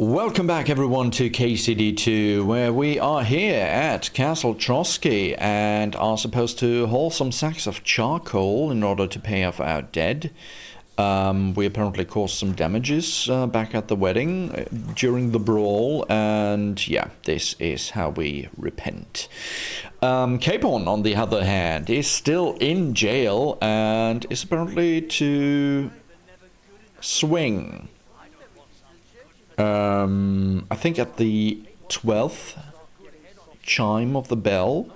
Welcome back everyone to KCD2, where we are here at Castle Trotsky and are supposed to haul some sacks of charcoal in order to pay off our debt. We apparently caused some damages back at the wedding during the brawl, and yeah, this is how we repent. Capon, on the other hand, is still in jail and is apparently to swing. I think at the 12th chime of the bell.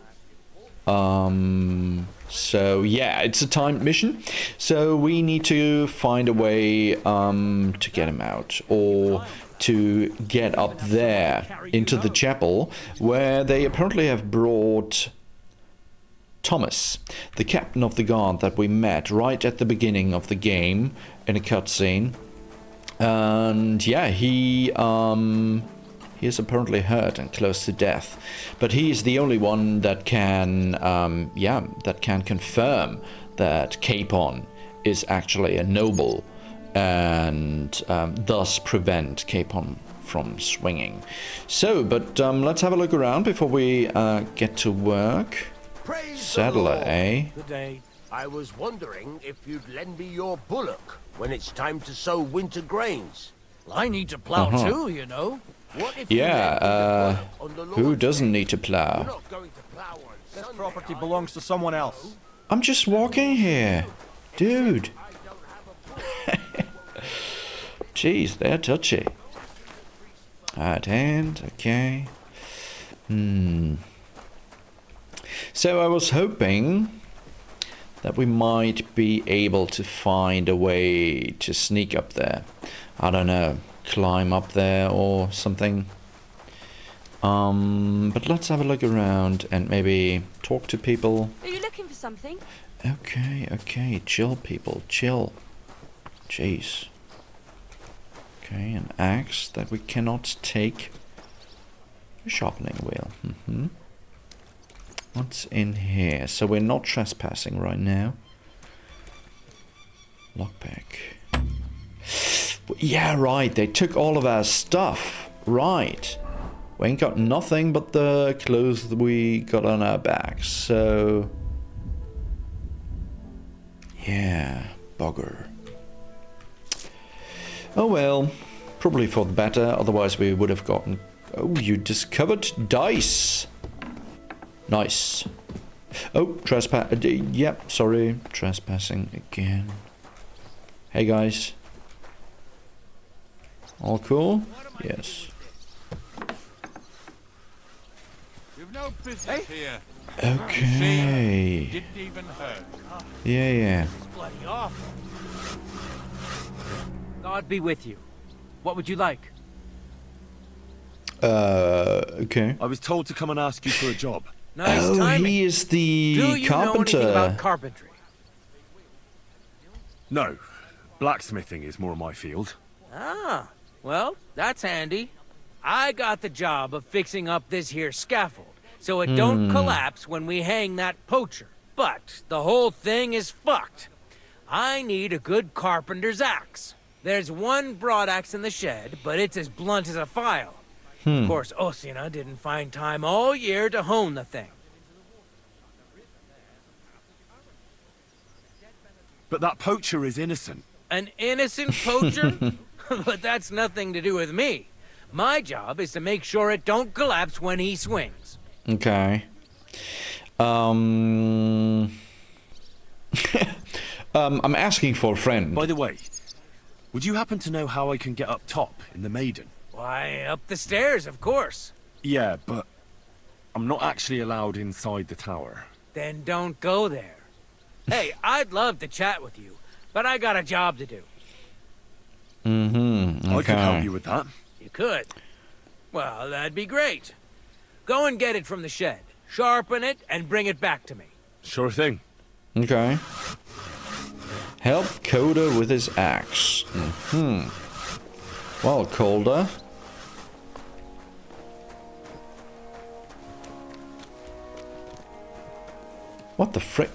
So yeah, it's a timed mission. So we need to find a way to get him out, or to get up there into the chapel, where they apparently have brought Thomas, the captain of the guard that we met right at the beginning of the game in a cutscene. And yeah, he is apparently hurt and close to death, but he is the only one that can confirm that Capon is actually a noble, and thus prevent Capon from swinging. So, but let's have a look around before we get to work. Saddler, eh? Good day. I was wondering if you'd lend me your bullock when it's time to sow winter grains. I need to plow too, you know. What if who doesn't need to plow? This property belongs to someone else. I'm just walking here, dude. Jeez, they're touchy. Right hand, okay. So I was hoping that we might be able to find a way to sneak up there. I don't know, climb up there or something. But let's have a look around and maybe talk to people. Are you looking for something? Okay, chill people, chill. Jeez. Okay, an axe that we cannot take. A sharpening wheel. What's in here? So we're not trespassing right now. Lockpick. Yeah, right. They took all of our stuff. Right. We ain't got nothing but the clothes that we got on our backs. So... yeah, bugger. Oh well. Probably for the better. Otherwise we would have gotten... oh, you discovered dice. Nice. Oh, trespass. Yep, sorry. Trespassing again. Hey, guys. All cool? Yes. You've no business here. Okay. Didn't even hurt. Yeah. Bloody awful. God be with you. What would you like? Okay. I was told to come and ask you for a job. Nice timing. He is the Do you know carpenter. anything about carpentry? No, blacksmithing is more my field. Ah, well, that's handy. I got the job of fixing up this here scaffold, so it don't collapse when we hang that poacher. But the whole thing is fucked. I need a good carpenter's axe. There's one broadaxe in the shed, but it's as blunt as a file. Of course, Osina didn't find time all year to hone the thing. But that poacher is innocent. An innocent poacher? But that's nothing to do with me. My job is to make sure it don't collapse when he swings. Okay. I'm asking for a friend. By the way, would you happen to know how I can get up top in the Maiden? Why, up the stairs, of course. Yeah, but I'm not actually allowed inside the tower. Then don't go there. Hey, I'd love to chat with you, but I got a job to do. Okay. I could help you with that. You could? Well, that'd be great. Go and get it from the shed, sharpen it, and bring it back to me. Sure thing. Okay. Help KOTOR with his axe. Well, Calder. What the frick?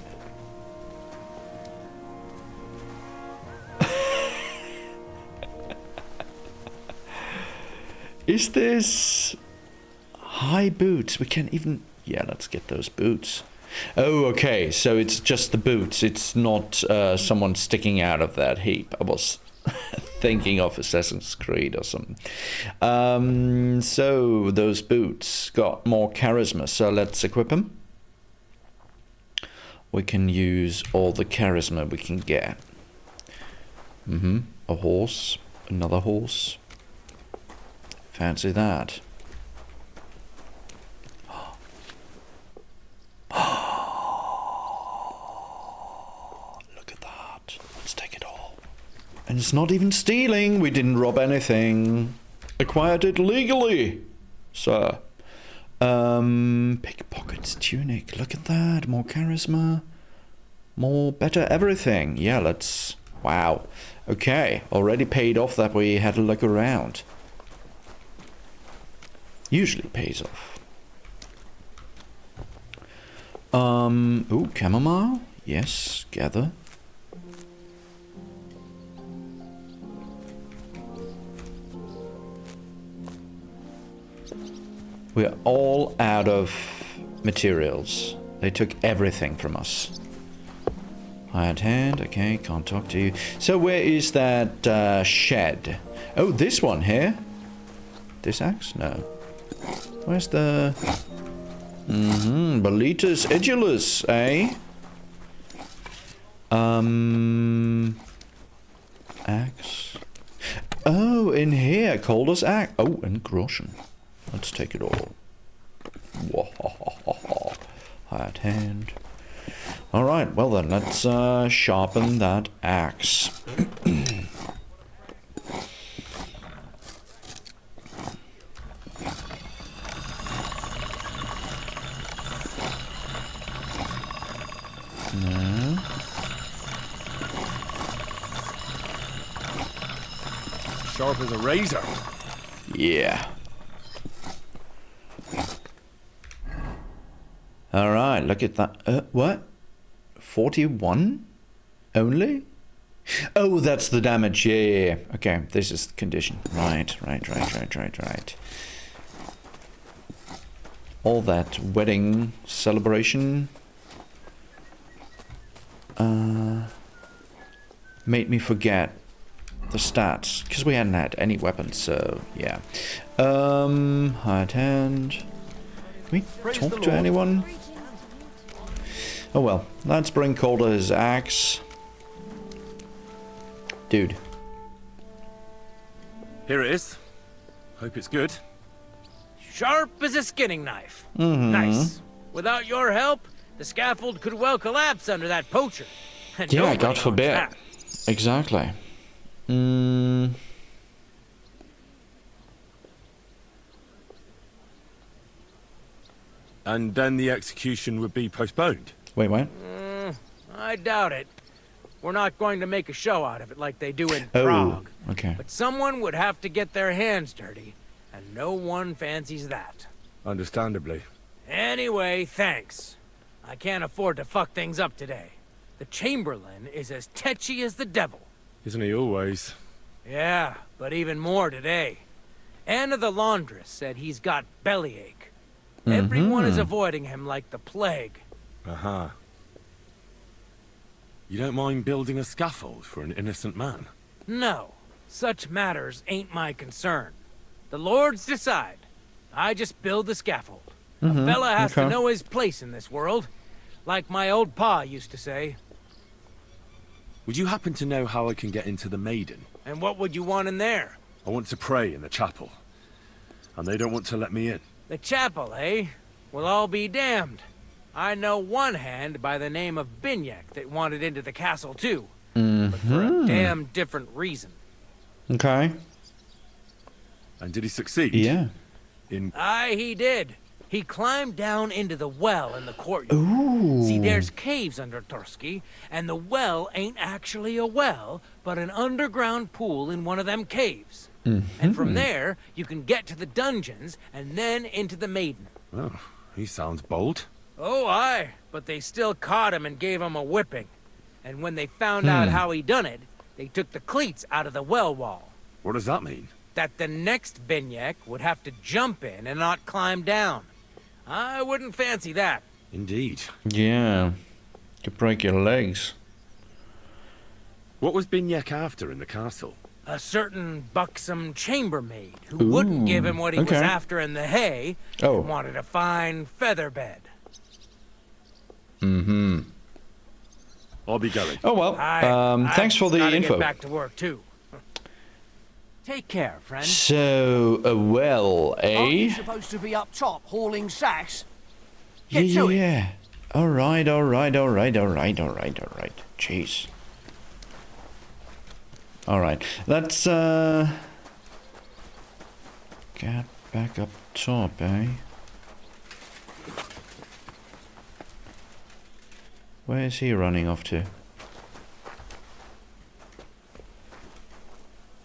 Is this high boots? We can't even... Yeah, let's get those boots. Oh, okay. So it's just the boots. It's not someone sticking out of that heap. I was thinking of Assassin's Creed or something. So those boots got more charisma. So let's equip them. We can use all the charisma we can get. A horse. Another horse. Fancy that. Look at that. Let's take it all. And it's not even stealing. We didn't rob anything. Acquired it legally, sir. Pickpocket's tunic. Look at that. More charisma. More better everything. Yeah, let's... Wow. Okay. Already paid off that we had a look around. Usually pays off. Ooh, chamomile. Yes, gather. We're all out of materials. They took everything from us. Hired hand. Okay, can't talk to you. So where is that shed? Oh, this one here. This axe? No. Where's the... Bolitas Edulus, eh? Axe. Oh, in here. Calder's axe. Oh, and groschen. Let's take it all. Whoa. Hired hand. Alright, well then, let's sharpen that axe. No. Sharp as a razor. Yeah. Alright, look at that. What? 41? Only? Oh, that's the damage. Yeah. Okay, this is the condition. Right. All that wedding celebration made me forget the stats, because we hadn't had any weapons, so yeah. Hired hand. Can we talk to anyone? Oh well, let's bring Calder his axe. Dude. Here it is. Hope it's good. Sharp as a skinning knife. Nice. Without your help, the scaffold could well collapse under that poacher. And Yeah, nobody God wants forbid. that. Exactly. And then the execution would be postponed. Wait, what? I doubt it. We're not going to make a show out of it like they do in Oh, Prague. okay. But someone would have to get their hands dirty, and no one fancies that. Understandably. Anyway, thanks. I can't afford to fuck things up today. The Chamberlain is as tetchy as the devil. Isn't he always? Yeah, but even more today. Anna the laundress said he's got bellyache. Everyone is avoiding him like the plague. Uh-huh. You don't mind building a scaffold for an innocent man? No, such matters ain't my concern. The lords decide. I just build the scaffold. A fella has to know his place in this world. Like my old pa used to say. Would you happen to know how I can get into the Maiden? And what would you want in there? I want to pray in the chapel. And they don't want to let me in. The chapel, eh? Well, I'll be damned. I know one hand by the name of Binyak that wanted into the castle too. But for a damn different reason. Okay. And did he succeed? Yeah. Aye, he did. He climbed down into the well in the courtyard. Ooh. See, there's caves under Tursky, and the well ain't actually a well, but an underground pool in one of them caves. And from there, you can get to the dungeons, and then into the Maiden. Oh, he sounds bold. Oh, aye, but they still caught him and gave him a whipping. And when they found out how he done it, they took the cleats out of the well wall. What does that mean? that the next Binyek would have to jump in and not climb down. I wouldn't fancy that. Indeed. Yeah. Could break your legs. What was Binyek after in the castle? A certain buxom chambermaid who wouldn't give him what he was okay. after in the hay Oh. and wanted a fine feather bed. Mm-hmm. I'll be going. Oh well. Thanks for the gotta info. Get back to work too. Take care, friend. So, well, Aren't you eh? supposed to be up top hauling sacks? Yeah, Get to it. yeah. All right. Jeez. All right. Let's get back up top, eh? Where is he running off to?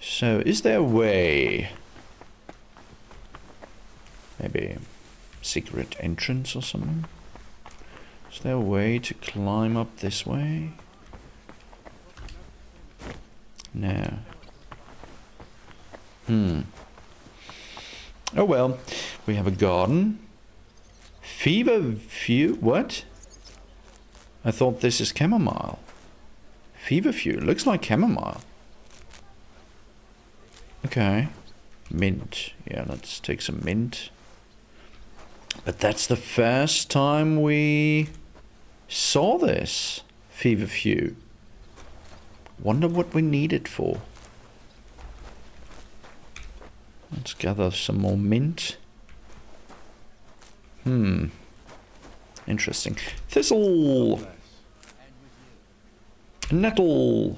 So, is there a way? Maybe secret entrance or something? Is there a way to climb up this way? No. Oh well, we have a garden. Fever view? What? I thought this is chamomile. Feverfew. Looks like chamomile. Okay. Mint. Yeah, let's take some mint. But that's the first time we saw this feverfew. Wonder what we need it for. Let's gather some more mint. Interesting. Thistle. Nettle.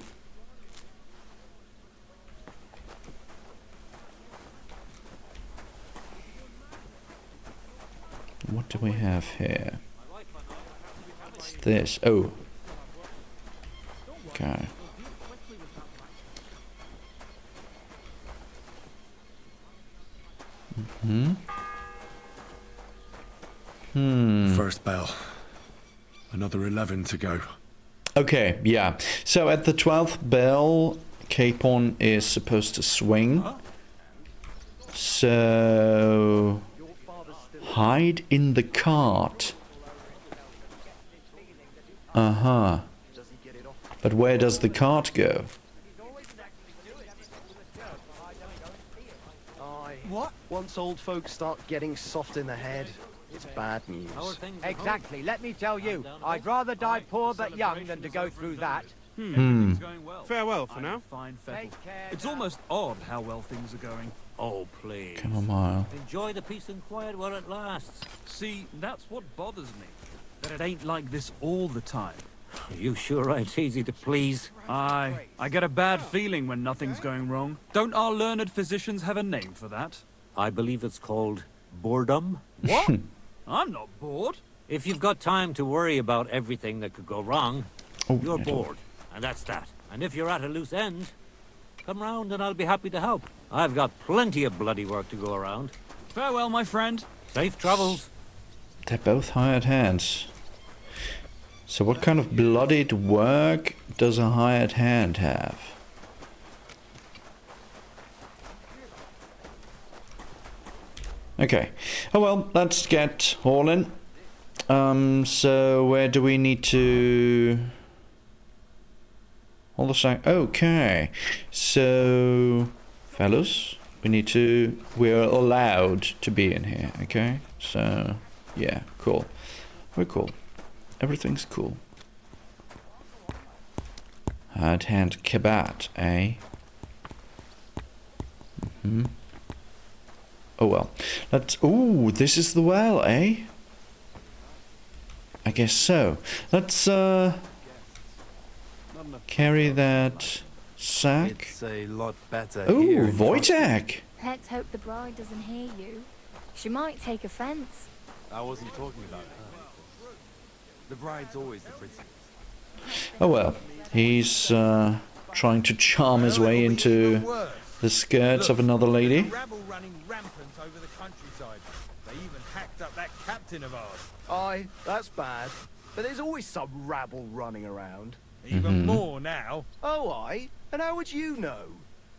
What do we have here? What's this? Oh. Okay. First bell. Another 11 to go. Okay, yeah. So at the 12th bell, Capon is supposed to swing. So hide in the cart. Uh-huh. But where does the cart go? What? Once old folks start getting soft in the head, it's bad news. Exactly. Let me tell you, I'd rather die poor but young than to go through that. Farewell for now. Take care. It's almost odd how well things are going. Oh, please. Chamomile. Enjoy the peace and quiet while it lasts. See, that's what bothers me. That it ain't like this all the time. You sure ain't easy to please. I get a bad feeling when nothing's going wrong. Don't our learned physicians have a name for that? I believe it's called boredom. What? I'm not bored. If you've got time to worry about everything that could go wrong, Oh, you're nettle. bored. And that's that. And if you're at a loose end, come round and I'll be happy to help. I've got plenty of bloody work to go around. Farewell, my friend. Safe travels. They're both hired hands. So what kind of bloodied work does a hired hand have? Okay. Oh well, let's get hauling. So where do we need to... All the same. Okay. So, fellas, we're allowed to be in here, okay? So, yeah, cool. We're cool. Everything's cool. Hard hand kabat, eh? Oh well. Ooh, this is the well, eh? I guess so. Let's, carry that sack. It's a lot better Oh, here. in Wojtek! Let's hope the bride doesn't hear you. She might take offense. I wasn't talking about her. The bride's always the princess. Oh well, he's trying to charm his way into the skirts of another lady. Rabble running rampant over the countryside. They even hacked up that captain of ours. Aye, that's bad. But there's always some rabble running around. Even more now. Oh, aye? And how would you know?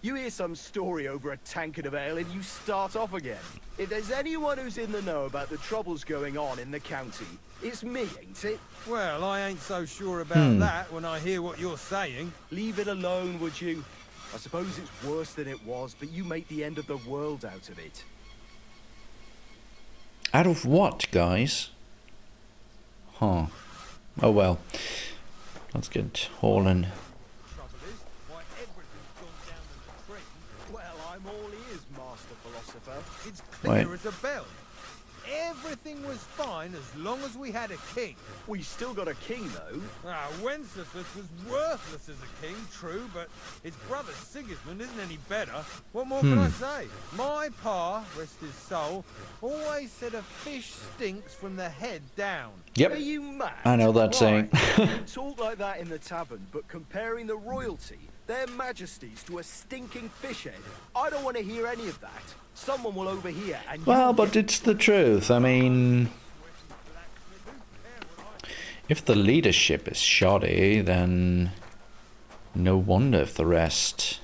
You hear some story over a tankard of ale and you start off again. If there's anyone who's in the know about the troubles going on in the county, it's me, ain't it? Well, I ain't so sure about that when I hear what you're saying. Leave it alone, would you? I suppose it's worse than it was, but you make the end of the world out of it. Out of what, guys? Huh. Oh well. Let's get hauling. Trouble is, why everything's gone down in the tree. Well, I'm all ears, Master Philosopher. It's clear Wait. as a bell. Everything was fine as long as we had a king. We still got a king, though. Wenceslas was worthless as a king, true, but his brother Sigismund isn't any better. What more can I say? My pa, rest his soul, always said a fish stinks from the head down. Yep. Are you mad? I know that Why? saying. You talk like that in the tavern, but comparing the royalty, their majesties, to a stinking fish head, I don't want to hear any of that. Someone will overhear and Well, you'll but get- it's the truth. I mean, if the leadership is shoddy, then no wonder if the rest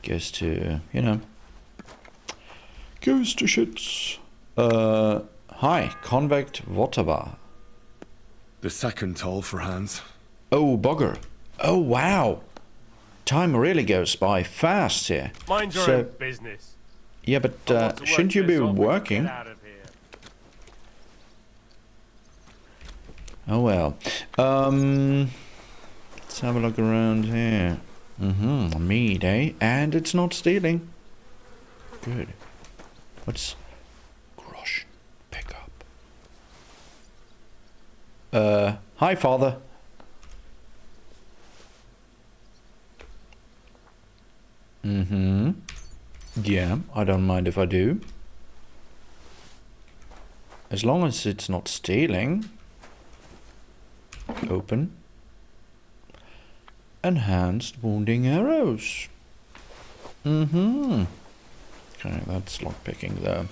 goes to, you know, goes to shits. Hi, convict Votava. The second toll for Hans. Oh, bugger. Oh, wow. Time really goes by fast here. Mind your So- own business. Yeah, but shouldn't you be working? Get out of here. Oh well. Let's have a look around here. Mead, eh? And it's not stealing. Good. What's grosh? Pick up. Hi, father. Yeah, I don't mind if I do. As long as it's not stealing. Open. Enhanced wounding arrows. Okay, that's lockpicking there.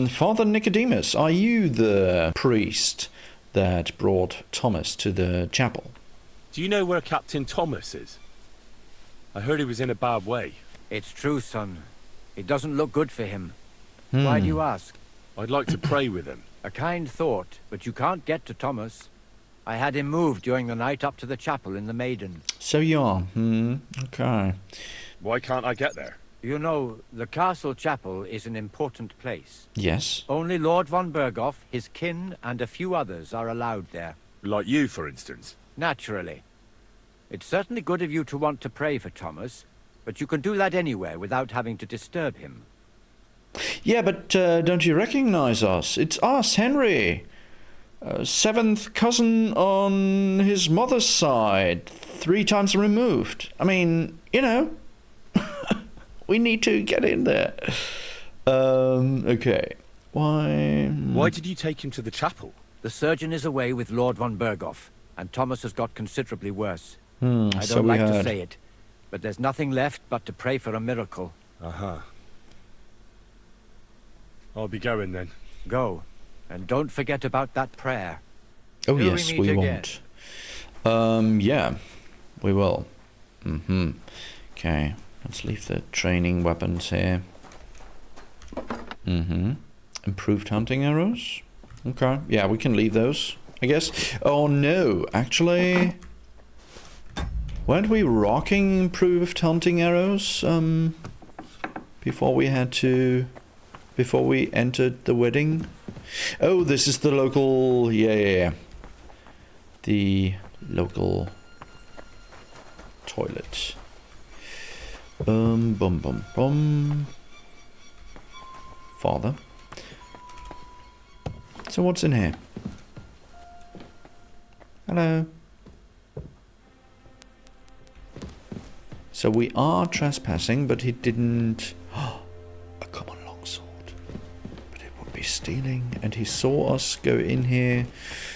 Father Nicodemus, are you the priest that brought Thomas to the chapel? Do you know where Captain Thomas is? I heard he was in a bad way. It's true, son. It doesn't look good for him. Why do you ask? I'd like to pray with him. A kind thought, but you can't get to Thomas. I had him moved during the night up to the chapel in the Maiden. So you are. Okay. Why can't I get there? You know, the castle chapel is an important place. Yes. Only Lord von Berghoff, his kin, and a few others are allowed there. Like you, for instance. Naturally. It's certainly good of you to want to pray for Thomas, but you can do that anywhere without having to disturb him. Yeah, but don't you recognize us? It's us, Henry. Seventh cousin on his mother's side, 3 times removed. I mean, you know, we need to get in there. Okay. Why did you take him to the chapel? The surgeon is away with Lord von Berghoff, and Thomas has got considerably worse. I so don't we like to heard. say it, but there's nothing left but to pray for a miracle. I'll be going then. Go, and don't forget about that prayer. Oh, Till we yes, meet we again. won't. Yeah, we will. Okay, let's leave the training weapons here. Improved hunting arrows. Okay, yeah, we can leave those, I guess. Oh no, actually, weren't we rocking improved hunting arrows before we entered the wedding? Oh, this is the local, yeah. The local toilet. Bum. Father. So what's in here? Hello. So we are trespassing, but he didn't... A common longsword. But it would be stealing, and he saw us go in here.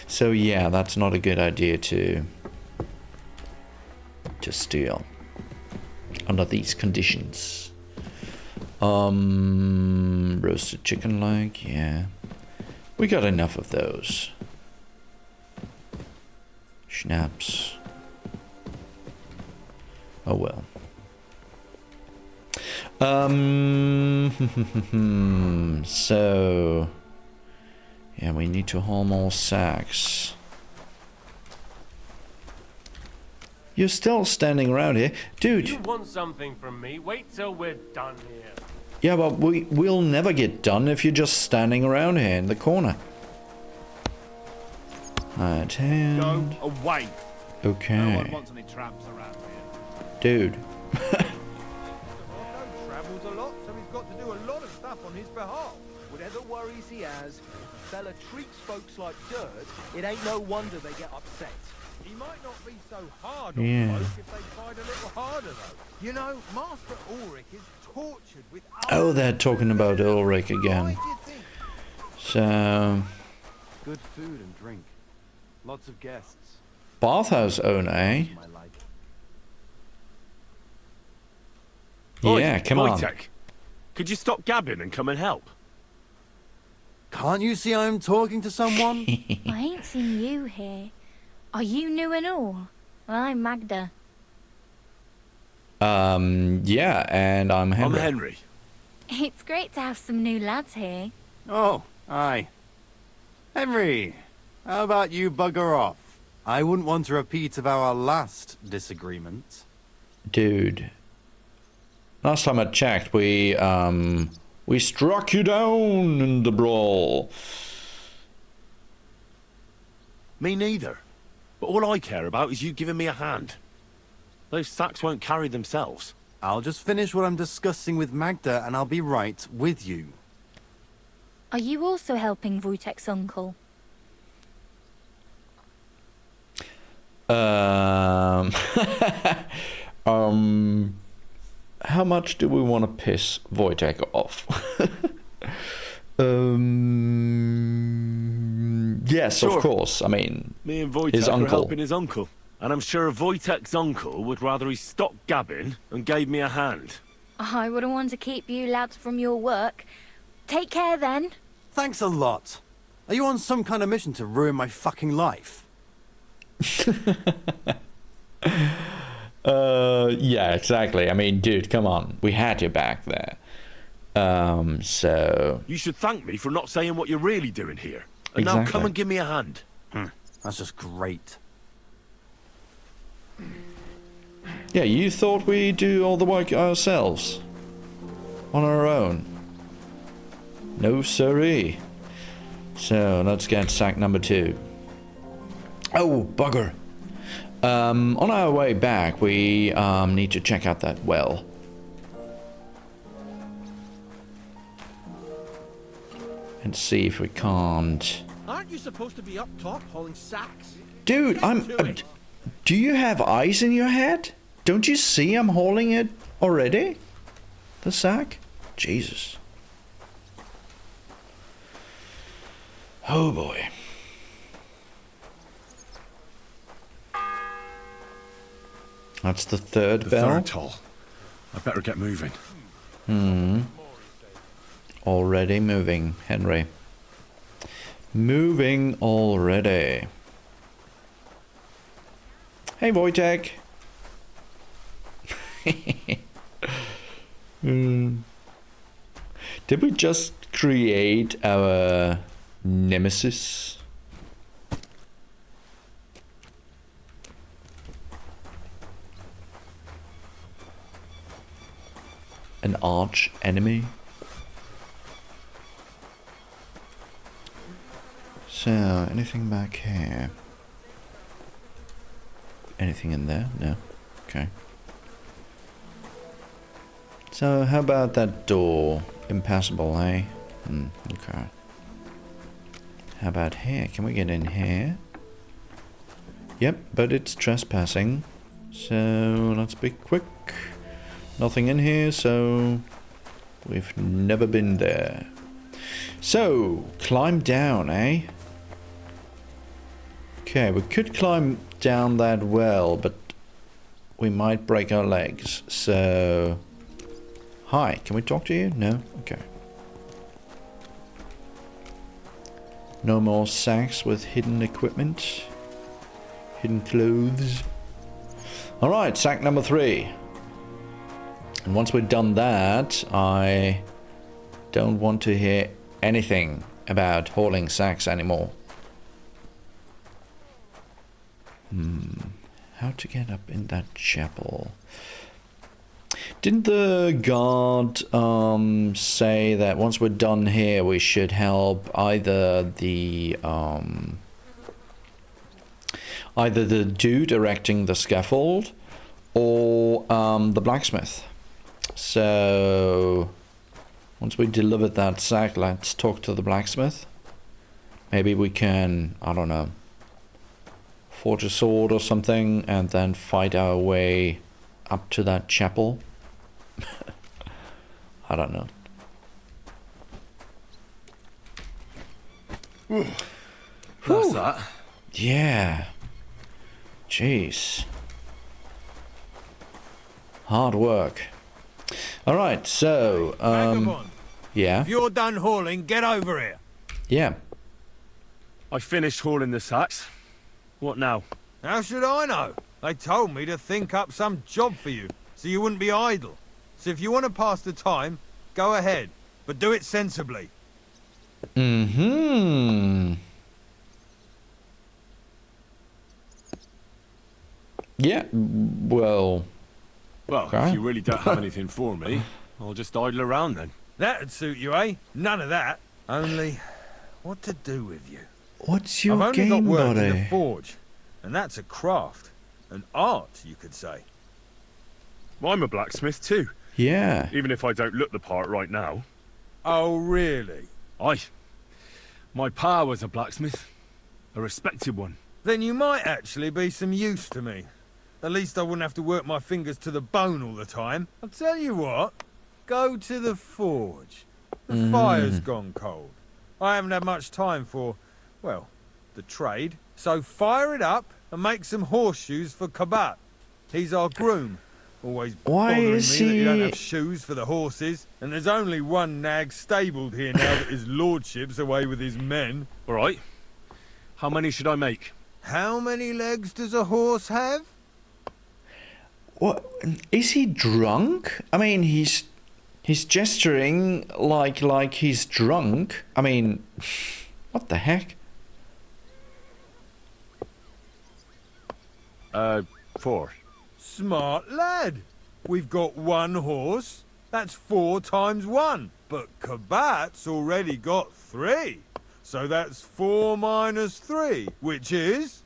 So yeah, that's not a good idea to steal under these conditions. Roasted chicken leg, yeah. We got enough of those. Schnapps. Oh well. So yeah, we need to haul more sacks. You're still standing around here, dude. You want something from me? Wait till we're done here. Yeah, but we'll never get done if you're just standing around here in the corner. Right hand. Go away. Okay. No one wants any tramps around here. Dude. Travels a lot, so he's got to do a lot of stuff on his behalf. Whatever worries he has, fella treats folks like dirt, it ain't no wonder they get upset. He might not be so hard on folk if they fight a little harder, though. You know, Master Ulrich is tortured with... Oh, they're talking about Ulrich again. Why do you think? So... Good food and drink. Lots of guests. Bathhouse owner, eh? My like. Yeah, come on. Wojtek, could you stop gabbing and come and help? Can't you see I'm talking to someone? I ain't seen you here. Are you new and all? Well, I'm Magda. Yeah, and I'm Henry. I'm Henry. It's great to have some new lads here. Oh, aye. Henry, how about you bugger off? I wouldn't want to repeat of our last disagreement. Dude. Last time I checked, we struck you down in the brawl. Me neither. But all I care about is you giving me a hand. Those sacks won't carry themselves. I'll just finish what I'm discussing with Magda and I'll be right with you. Are you also helping Wojtek's uncle? How much do we want to piss Wojtek off? Yes, Sure. of course. I mean, Me and Wojtek his are uncle. helping his uncle. And I'm sure Wojtek's uncle would rather he stopped gabbing and gave me a hand. I wouldn't want to keep you lads from your work. Take care then. Thanks a lot. Are you on some kind of mission to ruin my fucking life? Yeah, exactly. I mean, dude, come on. We had your back there. So... You should thank me for not saying what you're really doing here. And now Exactly. come and give me a hand. That's just great. Yeah, you thought we'd do all the work ourselves? On our own? No siree. So, let's get sack number 2. Oh, bugger. On our way back, we need to check out that well. And see if we can't... Aren't you supposed to be up top hauling sacks? Dude, do you have eyes in your head? Don't you see I'm hauling it already? The sack? Jesus. Oh boy. That's the third bell. Third toll. I better get moving. Already moving, Henry. Moving already. Hey, Wojtek. Did we just create our nemesis? An arch enemy? So, anything back here? Anything in there? No. Okay. So, how about that door? Impassable, eh? Okay. How about here? Can we get in here? Yep, but it's trespassing. So, let's be quick. Nothing in here, so... we've never been there. So, climb down, eh? Okay, we could climb down that well, but we might break our legs, so... Hi, can we talk to you? No? Okay. No more sacks with hidden equipment. Hidden clothes. Alright, sack number 3. And once we've done that, I don't want to hear anything about hauling sacks anymore. How to get up in that chapel? Didn't the guard say that once we're done here we should help either the dude erecting the scaffold or the blacksmith? So once we delivered that sack, let's talk to the blacksmith. Maybe we can, I don't know, forge a sword or something and then fight our way up to that chapel. I don't know. That's that. Yeah. Jeez. Hard work. Alright, so, Vagabond, yeah. if you're done hauling, get over here. Yeah. I finished hauling the sacks. What now? How should I know? They told me to think up some job for you, so you wouldn't be idle. So if you want to pass the time, go ahead, but do it sensibly. Yeah, well... Well, okay. if you really don't have anything for me, I'll just idle around then. That'd suit you, eh? None of that. Only, what to do with you? What's your I've only got game, work in buddy? the forge, and that's a craft. An art, you could say. Well, I'm a blacksmith too. Yeah. Even if I don't look the part right now. Oh, really? My pa was a blacksmith. A respected one. Then you might actually be some use to me. At least I wouldn't have to work my fingers to the bone all the time. I'll tell you what. Go to the forge. The fire's gone cold. I haven't had much time for, well, the trade. So fire it up and make some horseshoes for Kabat. He's our groom. Always bothering me that you don't have shoes for the horses. And there's only one nag stabled here now that his lordship's away with his men. All right. How many should I make? How many legs does a horse have? What? Is he drunk? I mean, he's gesturing like he's drunk. I mean, what the heck? 4. Smart lad. We've got one horse. That's 4 times 1. But Kabat's already got 3. So that's 4 minus 3, which is...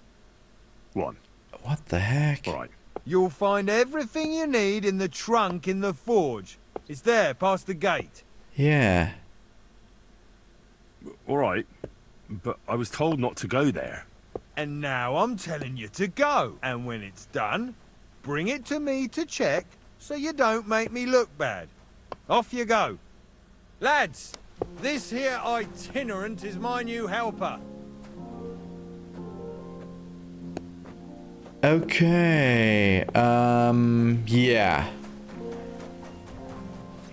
1. What the heck? All right. You'll find everything you need in the trunk in the forge. It's there, past the gate. Yeah. All right. But I was told not to go there. And now I'm telling you to go. And when it's done, bring it to me to check, so you don't make me look bad. Off you go. Lads, this here itinerant is my new helper. Okay, yeah.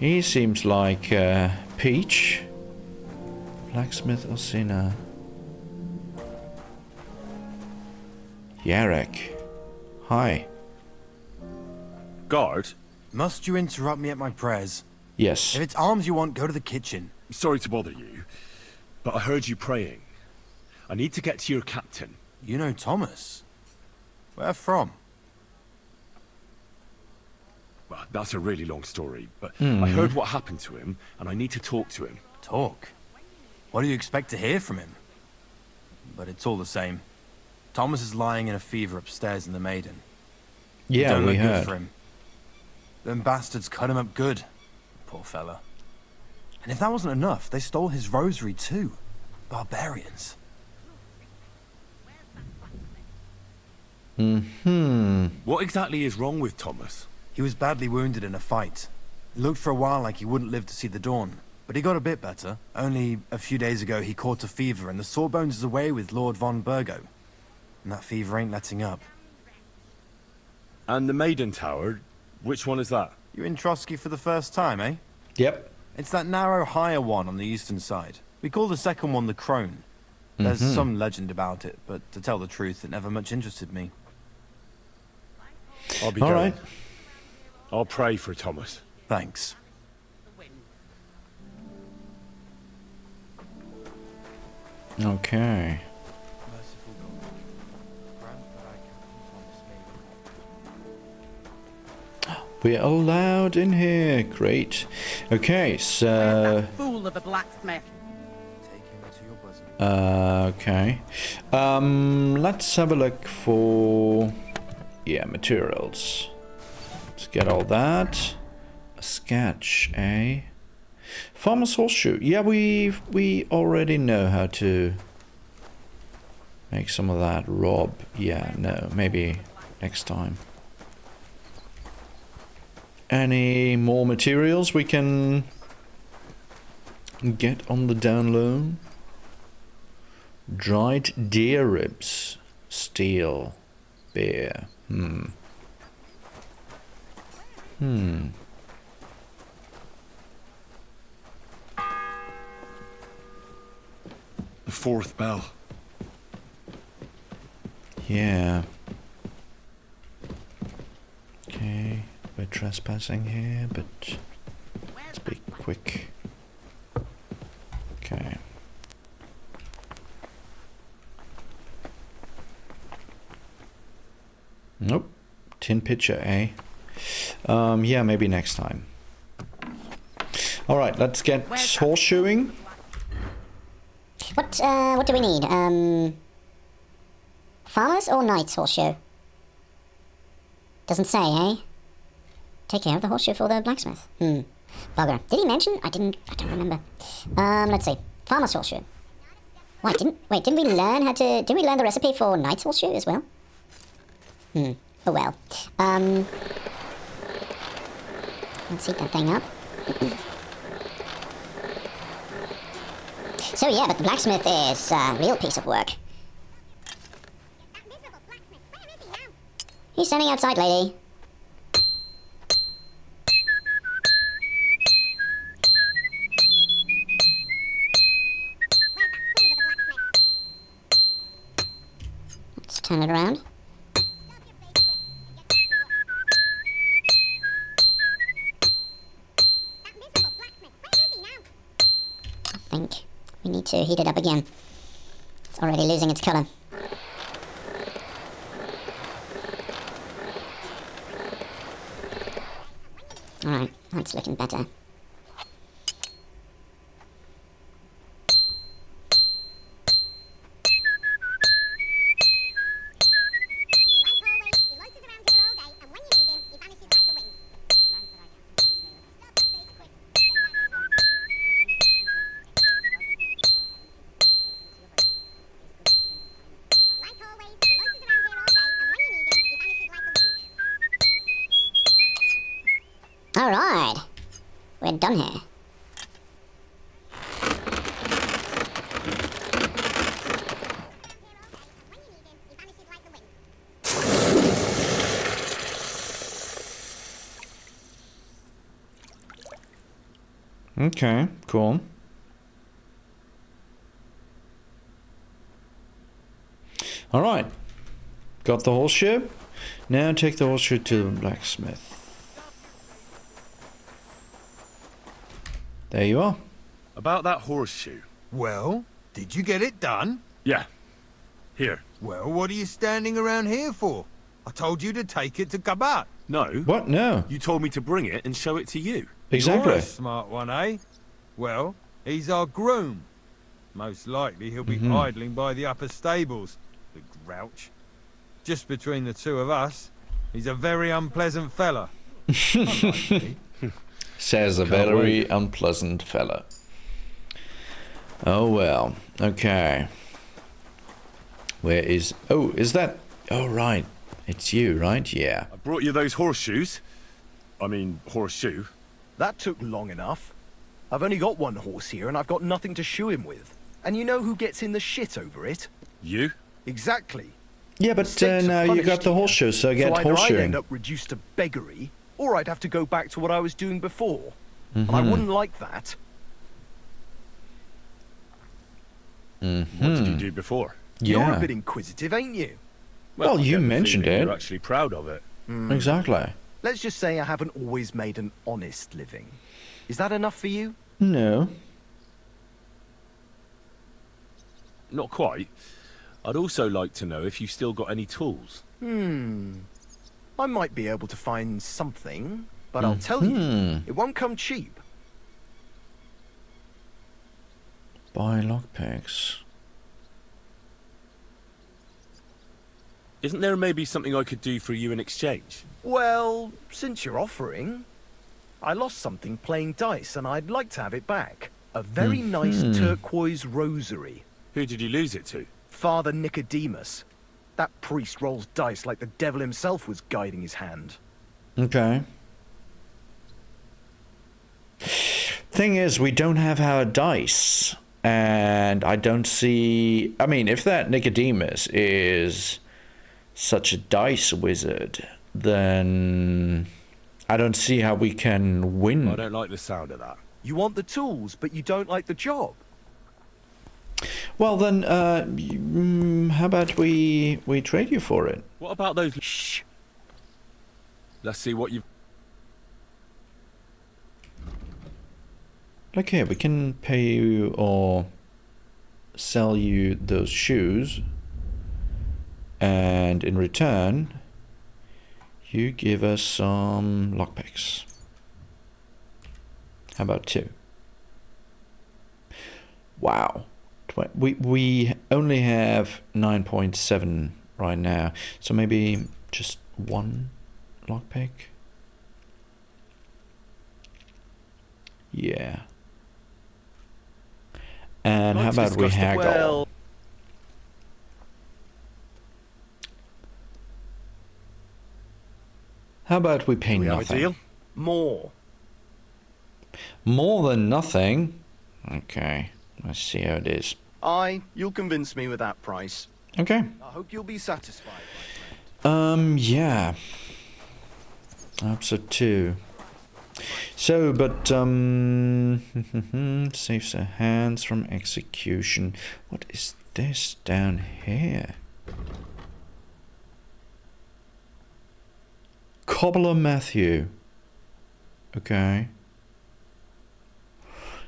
He seems like Peach. Blacksmith Osina. Yarek. Hi. Guard? Must you interrupt me at my prayers? Yes. If it's arms you want, go to the kitchen. Sorry to bother you, but I heard you praying. I need to get to your captain. You know Thomas? Where from? Well, that's a really long story, but I heard what happened to him, and I need to talk to him. Talk? What do you expect to hear from him? But it's all the same. Thomas is lying in a fever upstairs in the Maiden. Yeah, Don't we look heard. good for him. Them bastards cut him up good. Poor fella. And if that wasn't enough, they stole his rosary too. Barbarians. What exactly is wrong with Thomas? He was badly wounded in a fight. It looked for a while like he wouldn't live to see the dawn. But he got a bit better. Only a few days ago he caught a fever and the Sawbones is away with Lord von Burgo. And that fever ain't letting up. And the Maiden Tower, which one is that? You in Trotsky for the first time, eh? Yep. It's that narrow, higher one on the eastern side. We call the second one the Crone. There's some legend about it, but to tell the truth, it never much interested me. I'll be All going. right. I'll pray for Thomas. Thanks. Okay. Merciful God, grant that I, Captain Thomas, may We're allowed in here. Great. Okay, so... Fool of a blacksmith. take him to your bosom. Okay. Let's have a look for... Yeah, materials. Let's get all that. A sketch, eh? Farmer's horseshoe. Yeah, we already know how to make some of that. Rob. Yeah, no, maybe next time. Any more materials we can get on the down low? Dried deer ribs. Steel. Beer. The fourth bell. Yeah. Okay, we're trespassing here, but let's be quick. Okay. Nope. Tin pitcher, eh? Yeah, maybe next time. Alright, let's get horseshoeing. What do we need? Farmers or knights horseshoe? Doesn't say, eh? Take care of the horseshoe for the blacksmith. Bugger. Did he mention? I don't remember. Let's see. Farmer's horseshoe. Didn't we learn didn't we learn the recipe for knight's horseshoe as well? Oh well. Let's heat that thing up. So yeah, but the blacksmith is a real piece of work. He's standing outside, lady. Let's turn it around. I think we need to heat it up again. It's already losing its color. Alright, that's looking better. Alright, we're done here. Okay, cool. Alright. Got the horseshoe. Now take the horseshoe to the blacksmith. There you are. About that horseshoe. Well, did you get it done? Yeah. Here. Well, what are you standing around here for? I told you to take it to Kabat. No. What? No. You told me to bring it and show it to you. Exactly. You're a smart one, eh? Well, he's our groom. Most likely he'll be idling by the upper stables. The grouch. Just between the two of us, he's a very unpleasant fella. Unlike me. Says a very unpleasant fella. Oh well. Okay. Where is... Oh, is that... Oh, right. It's you, right? Yeah. I brought you those horseshoes. I mean, horseshoe. That took long enough. I've only got one horse here and I've got nothing to shoe him with. And you know who gets in the shit over it? You? Exactly. Yeah, but now you got the horseshoe, so get either I'd horseshoeing. end up reduced to beggary, or I'd have to go back to what I was doing before. And I wouldn't like that. What did you do before? You're a bit inquisitive, ain't you? Well, you I get the mentioned feeling it. You're actually proud of it. Exactly. Let's just say I haven't always made an honest living. Is that enough for you? No. Not quite. I'd also like to know if you've still got any tools. I might be able to find something, but I'll tell you, it won't come cheap. Buy lockpicks. Isn't there maybe something I could do for you in exchange? Well, since you're offering, I lost something playing dice and I'd like to have it back. A very nice turquoise rosary. Who did you lose it to? Father Nicodemus. That priest rolls dice like the devil himself was guiding his hand. Okay. Thing is, we don't have our dice. And I don't see... I mean, if that Nicodemus is such a dice wizard, then I don't see how we can win. I don't like the sound of that. You want the tools, but you don't like the job. Well, then, how about we trade you for it? What about those... Shh! Let's see what you've... Like here, we can pay you or sell you those shoes, and in return, you give us some lockpicks. How about 2? Wow, we only have 9.7 right now, so maybe just 1 lockpick. Yeah. And how about we haggle? Well, how about we pay have a nothing? deal? more. More than nothing? Okay, let's see how it is. You'll convince me with that price. Okay. I hope you'll be satisfied, my friend. Yeah. Episode 2. So, but, saves her hands from execution. What is this down here? Cobbler Matthew. Okay.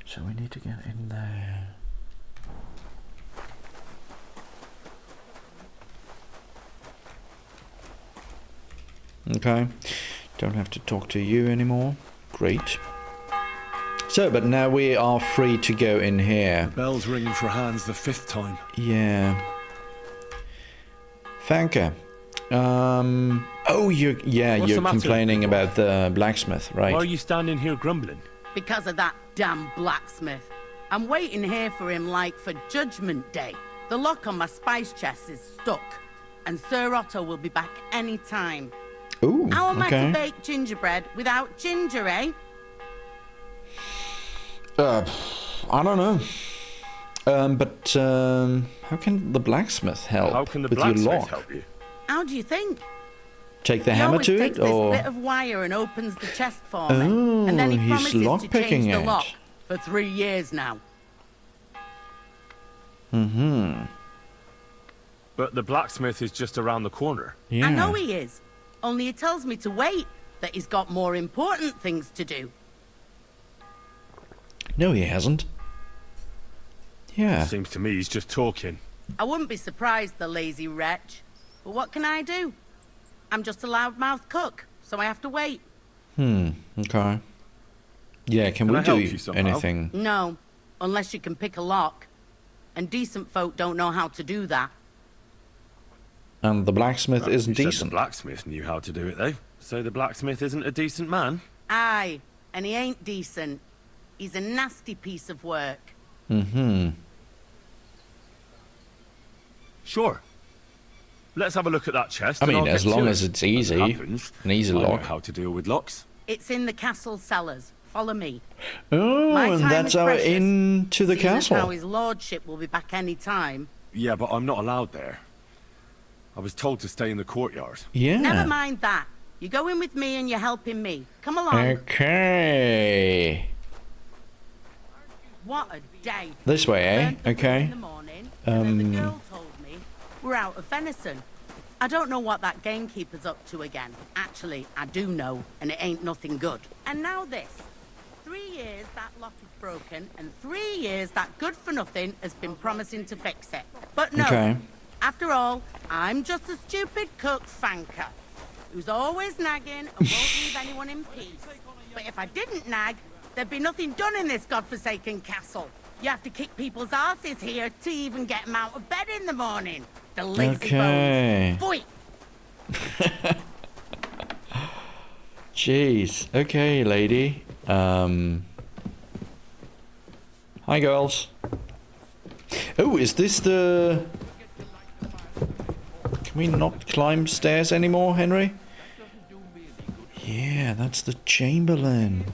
So we need to get in there. Okay. Don't have to talk to you anymore. Great. So, but now we are free to go in here. The bell's ringing for hands the 5th time. Yeah. Fanka. Oh, you're complaining about the blacksmith, right? Why are you standing here grumbling? Because of that damn blacksmith. I'm waiting here for him like for Judgment Day. The lock on my spice chest is stuck, and Sir Otto will be back any time. Ooh, How am I okay. to bake gingerbread without ginger, eh? I don't know. But how can the blacksmith help How can the with your blacksmith lock? help you? How do you think? Take the He hammer always to takes it, or this bit of wire and opens the chest for me. Oh, And then he he's promises to lockpicking change the it. lock for 3 years now. But the blacksmith is just around the corner. Yeah. I know he is. Only he tells me to wait, that he's got more important things to do. No, he hasn't. Yeah. Seems to me he's just talking. I wouldn't be surprised, the lazy wretch. But what can I do? I'm just a loudmouth cook, so I have to wait. Okay. Yeah, can Can we I help do you somehow? anything? No, unless you can pick a lock. And decent folk don't know how to do that. And the blacksmith isn't You said decent. The blacksmith knew how to do it, though. So the blacksmith isn't a decent man? Aye, and he ain't decent. He's a nasty piece of work. Sure. Let's have a look at that chest. I and mean, I'll as get to long it. as it's As it easy, happens, an easy I know lock. how to deal with locks. It's in the castle cellars. Follow me. Oh, My and time that's is our precious, into the seeing as how castle. his lordship will be back any time. Yeah, but I'm not allowed there. I was told to stay in the courtyard. Yeah. Never mind that. You're going with me and you're helping me. Come along. Okay. What a day. This way, eh? Burnt the food Okay. in the morning, and then the girl told me we're out of venison. I don't know what that gamekeeper's up to again. Actually, I do know, and it ain't nothing good. And now this. 3 years that lock is broken, and 3 years that good-for-nothing has been promising to fix it. But no, Okay. after all, I'm just a stupid cook fanker who's always nagging and won't leave anyone in peace. But if I didn't nag, there'd be nothing done in this godforsaken castle. You have to kick people's asses here to even get them out of bed in the morning. The lazy Okay. bones. Phoy! Jeez. Okay, lady. Hi, girls. Oh, is this the... Can we not climb stairs anymore, Henry? Yeah, that's the Chamberlain.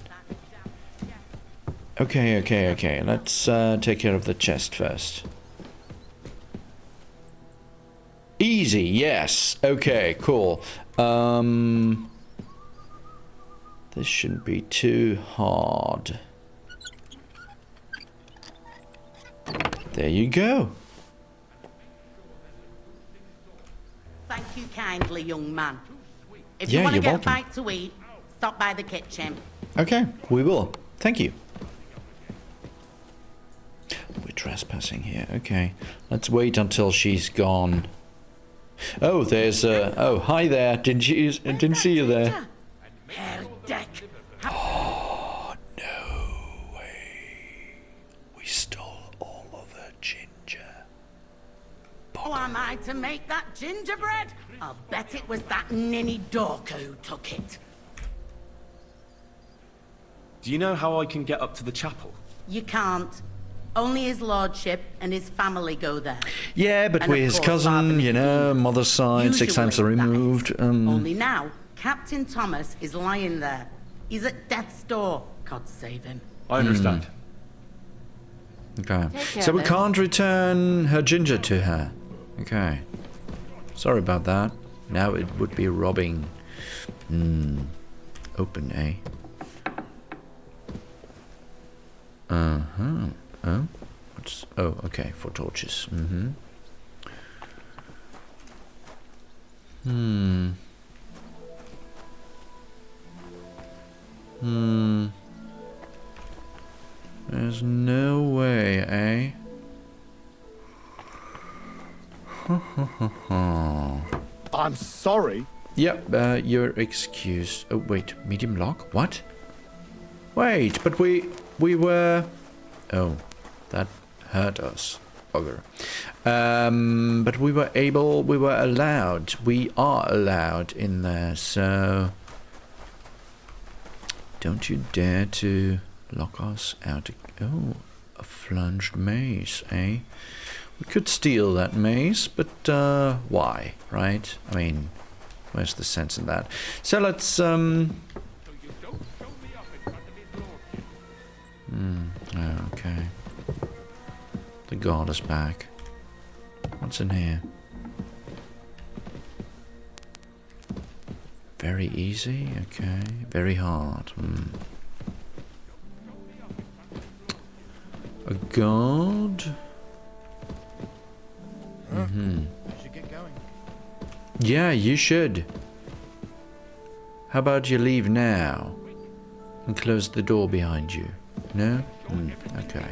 Okay. Let's take care of the chest first. Easy, yes. Okay, cool. This shouldn't be too hard. There you go. Thank you kindly, young man. If Yeah, you want to you're get a welcome. bite to eat, stop by the kitchen. Okay, we will. Thank you. We're trespassing here. Okay, let's wait until she's gone. Oh, there's oh, hi there. Didn't see you there. Hell, Deck. Oh, no way. We stole all of her ginger. Oh, am I to make that gingerbread? I'll bet it was that ninny Dorker who took it. Do you know how I can get up to the chapel? You can't. Only his lordship and his family go there. Yeah, but And we're of his course, cousin, Father you know, mother's side, 6 times Usually, that removed. Only now, Captain Thomas is lying there. He's at death's door. God save him. I understand. Okay. Take care So we of it. can't return her ginger to her. Okay. Sorry about that. Now it would be robbing. Open, eh? Uh-huh. Oh? What's... Oh, okay. 4 torches. There's no way, eh? I'm sorry. Yep, you're excused. Oh, wait, medium lock? What? Wait, but we were... Oh, that hurt us, bugger. But we were allowed in there, so... Don't you dare to lock us out. Oh, a flunged mace, eh? We could steal that mace, but why, right? I mean, where's the sense in that? So let's okay. The guard is back. What's in here? Very easy, okay. Very hard. A guard? I should get going. Yeah, you should. How about you leave now and close the door behind you? No? Okay.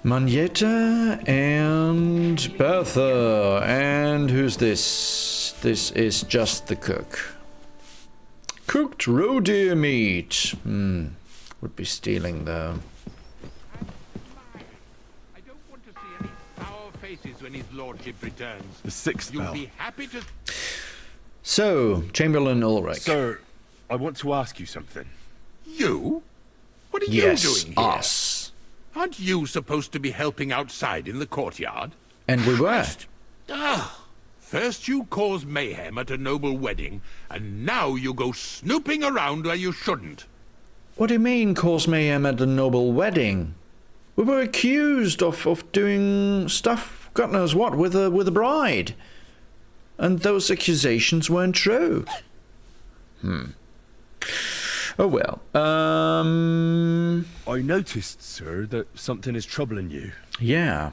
Manietta and Bertha. And who's this? This is just the cook. Cooked roe deer meat. Would be stealing though. When his lordship returns. The 6th You'll bell. be happy to... So, Chamberlain Ulrich. Sir, I want to ask you something. You? What are Yes, you doing here? us. Aren't you supposed to be helping outside in the courtyard? And we were. First you cause mayhem at a noble wedding, and now you go snooping around where you shouldn't. What do you mean, cause mayhem at a noble wedding? We were accused of doing stuff, God knows what, with a bride. And those accusations weren't true. Oh well. I noticed, sir, that something is troubling you. Yeah.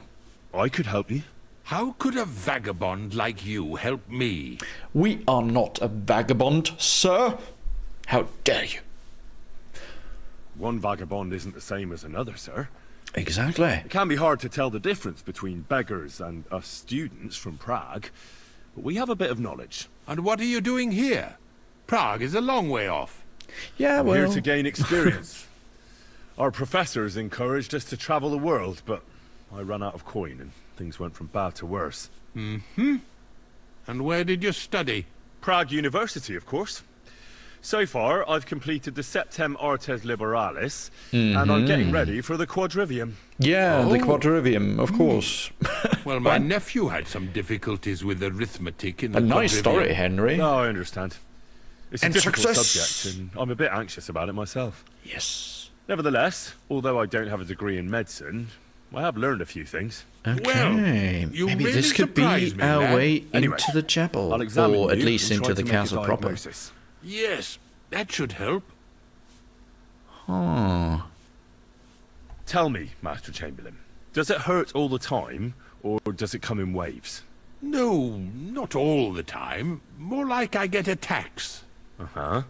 I could help you. How could a vagabond like you help me? We are not a vagabond, sir. How dare you? One vagabond isn't the same as another, sir. Exactly. It can be hard to tell the difference between beggars and us students from Prague, but we have a bit of knowledge. And what are you doing here? Prague is a long way off. Yeah, I'm well... here to gain experience. Our professors encouraged us to travel the world, but I ran out of coin and things went from bad to worse. Mm-hmm. And where did you study? Prague University, of course. So far, I've completed the Septem Artes Liberalis, and I'm getting ready for the Quadrivium. Yeah, the Quadrivium, of course. Well, my nephew had some difficulties with arithmetic in the A nice Quadrivium. story, Henry. No, I understand. It's And a difficult success. subject, and I'm a bit anxious about it myself. Yes. Nevertheless, although I don't have a degree in medicine, I have learned a few things. Okay, Well, you maybe really this could be surprise me, our lad. way Anyway, into the chapel, I'll examine or at you least and into try the to make a castle proper. diagnosis. Yes, that should help. Oh. Tell me, Master Chamberlain, does it hurt all the time, or does it come in waves? No, not all the time. More like I get attacks. Uh-huh.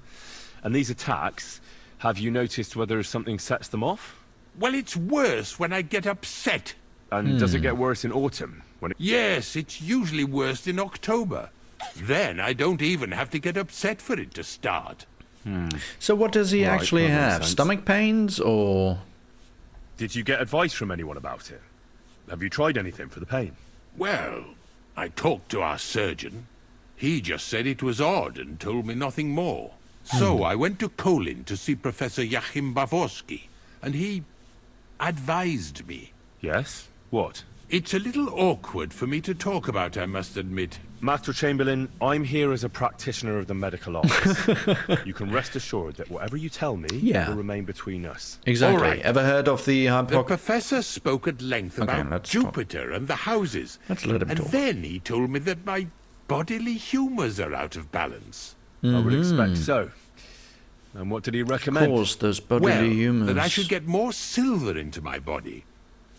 And these attacks, have you noticed whether something sets them off? Well, it's worse when I get upset. And does it get worse in autumn? Yes, it's usually worst in October. Then I don't even have to get upset for it to start. So what does he Right, actually that makes have? sense. Stomach pains, or...? Did you get advice from anyone about it? Have you tried anything for the pain? Well, I talked to our surgeon. He just said it was odd and told me nothing more. So I went to Kolin to see Professor Joachim Bavorsky, and he advised me. Yes? What? It's a little awkward for me to talk about, I must admit. Master Chamberlain, I'm here as a practitioner of the medical office. You can rest assured that whatever you tell me will remain between us. Exactly. All right. Ever heard of the... The professor spoke at length about let's Jupiter and the houses. Let's let him and talk. then he told me that my bodily humours are out of balance. I would expect so. And what did he recommend? Of course, those bodily Well, humours. that I should get more silver into my body.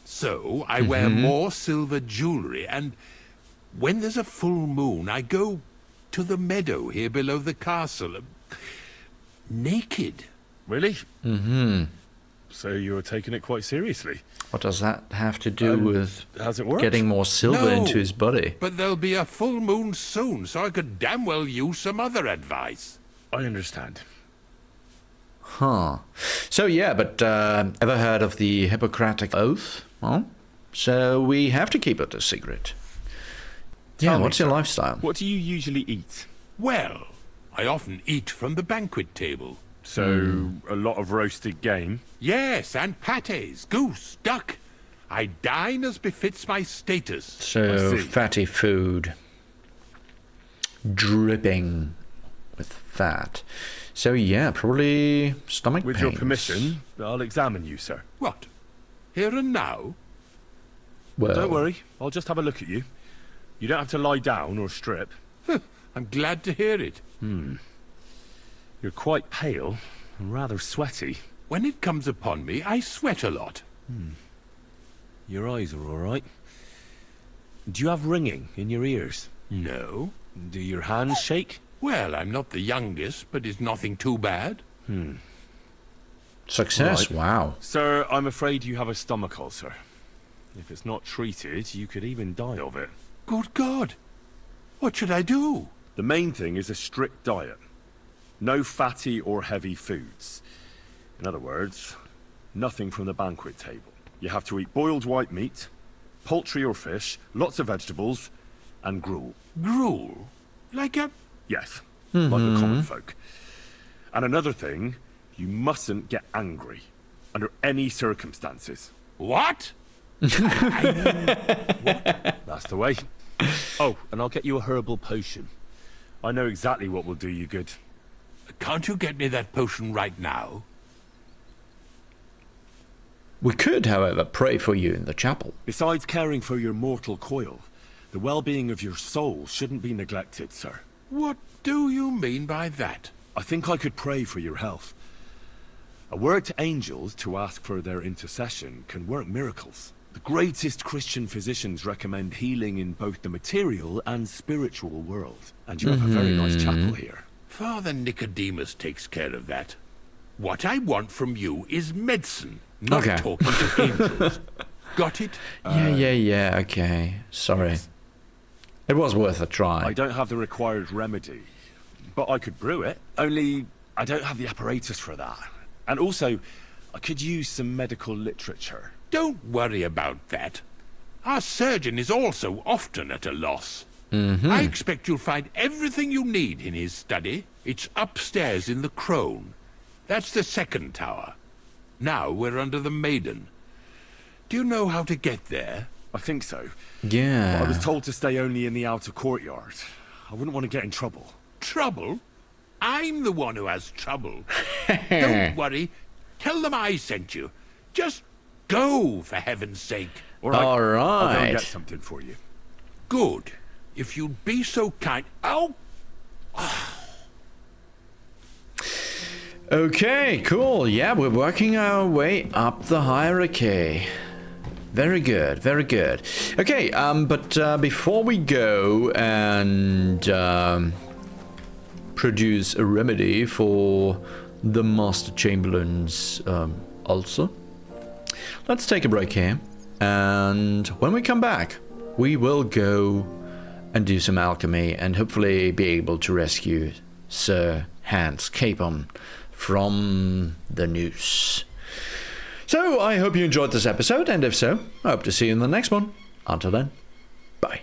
So I wear more silver jewellery, and when there's a full moon, I go to the meadow here below the castle, naked. Really? So you're taking it quite seriously. What does that have to do with Has it worked? getting more silver No, into his body? But there'll be a full moon soon, so I could damn well use some other advice. I understand. Huh. So yeah, but ever heard of the Hippocratic Oath? Well, so we have to keep it a secret. Tell me, what's your sir, lifestyle? What do you usually eat? Well, I often eat from the banquet table. So, a lot of roasted game? Yes, and pâtés, goose, duck. I dine as befits my status. So see. fatty food, dripping with fat. So yeah, probably stomach With pains. your permission, I'll examine you, sir. What? Here and now? Well, Don't worry, I'll just have a look at you. You don't have to lie down or strip. I'm glad to hear it. You're quite pale and rather sweaty. When it comes upon me, I sweat a lot. Your eyes are all right. Do you have ringing in your ears? No. Do your hands shake? Well, I'm not the youngest, but it's nothing too bad. success. Right. Wow. Sir, I'm afraid you have a stomach ulcer. If it's not treated, you could even die of it. Good God! What should I do? The main thing is a strict diet. No fatty or heavy foods. In other words, nothing from the banquet table. You have to eat boiled white meat, poultry or fish, lots of vegetables, and gruel. Gruel? Like a... Yes, like the common folk. And another thing, you mustn't get angry, under any circumstances. What? That's the way. Oh, and I'll get you a herbal potion. I know exactly what will do you good. Can't you get me that potion right now? We could, however, pray for you in the chapel. Besides caring for your mortal coil, the well-being of your soul shouldn't be neglected, sir. What do you mean by that? I think I could pray for your health. A word to angels to ask for their intercession can work miracles. The greatest Christian physicians recommend healing in both the material and spiritual world. And you have a very nice chapel here. Father Nicodemus takes care of that. What I want from you is medicine, not Okay. talking to angels. Got it? Yeah, okay. Sorry. It was worth a try. I don't have the required remedy, but I could brew it. Only, I don't have the apparatus for that. And also, I could use some medical literature. Don't worry about that. Our surgeon is also often at a loss. I expect you'll find everything you need in his study. It's upstairs in the Crone. That's the second tower. Now we're under the Maiden. Do you know how to get there? I think so. Yeah. But I was told to stay only in the outer courtyard. I wouldn't want to get in trouble. Trouble? I'm the one who has trouble. Don't worry. Tell them I sent you. Just go, for heaven's sake. All right. All I'll go and right. get something for you. Good. If you'd be so kind. Oh! Okay, cool. Yeah, we're working our way up the hierarchy. Very good, very good. Okay, but before we go and produce a remedy for the Master Chamberlain's ulcer, let's take a break here. And when we come back, we will go and do some alchemy and hopefully be able to rescue Sir Hans Capon from the noose. So I hope you enjoyed this episode, and if so, I hope to see you in the next one. Until then, bye.